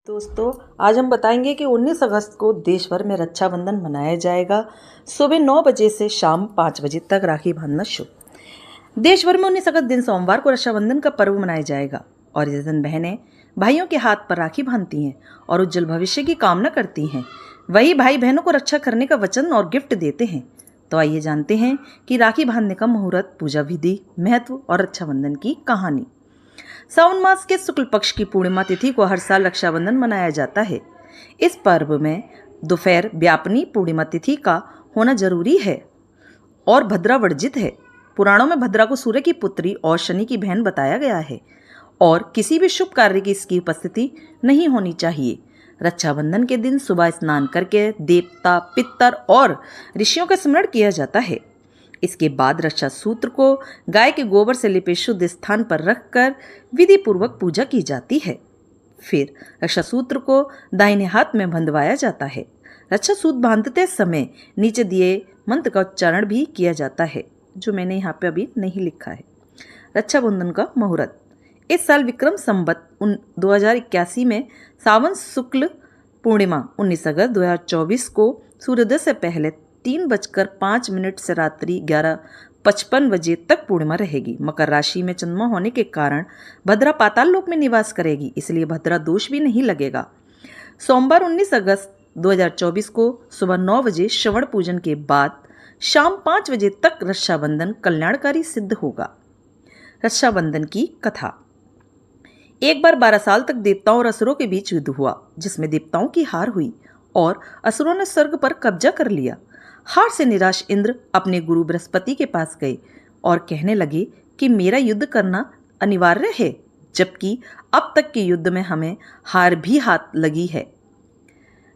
दोस्तों, आज हम बताएंगे कि 19 अगस्त को देश भर में रक्षाबंधन मनाया जाएगा। सुबह 9 बजे से शाम 5 बजे तक राखी बांधना शुरू। देश भर में 19 अगस्त दिन सोमवार को रक्षाबंधन का पर्व मनाया जाएगा और इस दिन बहनें भाइयों के हाथ पर राखी बांधती हैं और उज्जवल भविष्य की कामना करती हैं। वही भाई बहनों को रक्षा करने का वचन और गिफ्ट देते हैं। तो आइए जानते हैं कि राखी बांधने का मुहूर्त, पूजा विधि, महत्व और रक्षाबंधन की कहानी। सावन मास के शुक्ल पक्ष की पूर्णिमा तिथि को हर साल रक्षाबंधन मनाया जाता है। इस पर्व में दोपहर व्यापनी पूर्णिमा तिथि का होना जरूरी है और भद्रा वर्जित है। पुराणों में भद्रा को सूर्य की पुत्री और शनि की बहन बताया गया है और किसी भी शुभ कार्य की इसकी उपस्थिति नहीं होनी चाहिए। रक्षाबंधन के दिन सुबह स्नान करके देवता, पितर और ऋषियों का स्मरण किया जाता है। इसके बाद रक्षा सूत्र को गाय के गोबर से लिपे शुद्ध स्थान पर रखकर विधि पूर्वक पूजा की जाती है। फिर रक्षा सूत्र को दाहिने हाथ में बंधवाया जाता है। रक्षा सूत्र बांधते समय नीचे दिए मंत्र का उच्चारण भी किया जाता है, जो मैंने यहाँ पे अभी नहीं लिखा है। रक्षाबंधन का मुहूर्त इस साल विक्रम संवत 2081 में सावन शुक्ल पूर्णिमा 19 अगस्त 2024 को सूर्योदय से पहले 3:05 से रात्रि 11:55 बजे तक पूर्णिमा रहेगी। मकर राशि में चंद्रमा होने के कारण भद्रा पाताल लोक में निवास करेगी, इसलिए भद्रा दोष भी नहीं लगेगा। सोमवार 19 अगस्त 2024 को सुबह 9 बजे श्रवण पूजन के बाद शाम 5 बजे तक रक्षाबंधन कल्याणकारी सिद्ध होगा। रक्षाबंधन की कथा। एक बार 12 साल तक देवताओं और असुरों के बीच युद्ध हुआ, जिसमें देवताओं की हार हुई और असुरों ने स्वर्ग पर कब्जा कर लिया। हार से निराश इंद्र अपने गुरु बृहस्पति के पास गए और कहने लगे कि मेरा युद्ध करना अनिवार्य है, जबकि अब तक के युद्ध में हमें हार भी हाथ लगी है।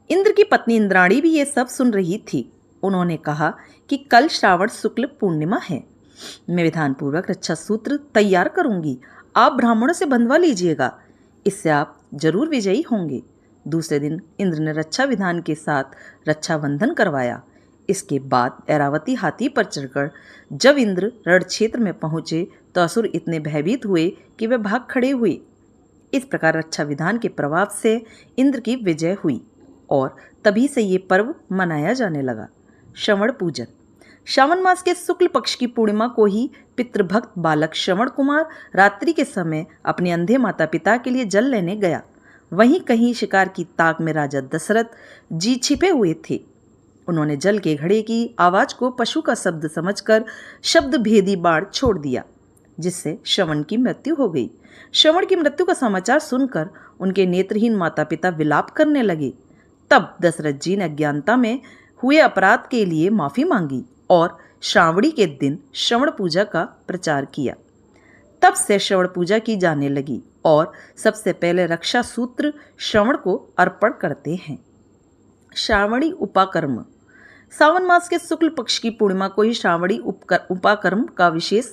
इंद्र की पत्नी इंद्राणी भी ये सब सुन रही थी। उन्होंने कहा कि कल श्रावण शुक्ल पूर्णिमा है, मैं विधानपूर्वक रक्षा सूत्र तैयार करूंगी, आप ब्राह्मणों से बंधवा लीजिएगा, इससे आप जरूर विजयी होंगे। दूसरे दिन इंद्र ने रक्षा विधान के साथ रक्षाबंधन करवाया। इसके बाद ऐरावती हाथी पर चढ़कर जब इंद्र रण क्षेत्र में पहुंचे तो असुर इतने भयभीत हुए कि वे भाग खड़े हुए। इस प्रकार रक्षा विधान के प्रभाव से इंद्र की विजय हुई और तभी से ये पर्व मनाया जाने लगा। श्रवण पूजन। श्रावण मास के शुक्ल पक्ष की पूर्णिमा को ही पितृभक्त बालक श्रवण कुमार रात्रि के समय अपने अंधे माता पिता के लिए जल लेने गया। वहीं कहीं शिकार की ताक में राजा दशरथ जी छिपे हुए थे। उन्होंने जल के घड़े की आवाज को पशु का शब्द समझकर शब्द भेदी बाण छोड़ दिया, जिससे श्रवण की मृत्यु हो गई। श्रवण की मृत्यु का समाचार सुनकर उनके नेत्रहीन माता पिता विलाप करने लगे। तब दशरथ जी ने अज्ञानता में हुए अपराध के लिए माफी मांगी और श्रावणी के दिन श्रवण पूजा का प्रचार किया। तब से श्रवण पूजा की जाने लगी और सबसे पहले रक्षा सूत्र श्रवण को अर्पण करते हैं। श्रावणी उपाकर्म। सावन मास के शुक्ल पक्ष की पूर्णिमा को ही श्रावणी उपाकर्म का विशेष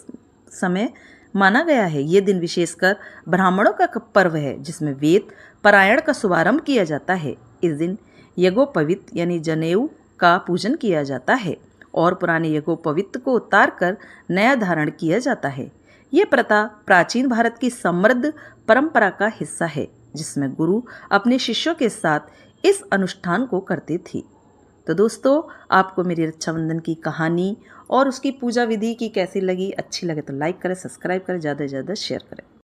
समय माना गया है। ये दिन विशेषकर ब्राह्मणों का पर्व है, जिसमें वेद पारायण का शुभारंभ किया जाता है। इस दिन यज्ञोपवीत यानी जनेऊ का पूजन किया जाता है और पुराने यज्ञोपवीत को उतार कर नया धारण किया जाता है। ये प्रथा प्राचीन भारत की समृद्ध परंपरा का हिस्सा है, जिसमें गुरु अपने शिष्यों के साथ इस अनुष्ठान को करते थे। तो दोस्तों, आपको मेरी रक्षाबंधन की कहानी और उसकी पूजा विधि की कैसी लगी? अच्छी लगे तो लाइक करें, सब्सक्राइब करें, ज़्यादा से ज़्यादा शेयर करें।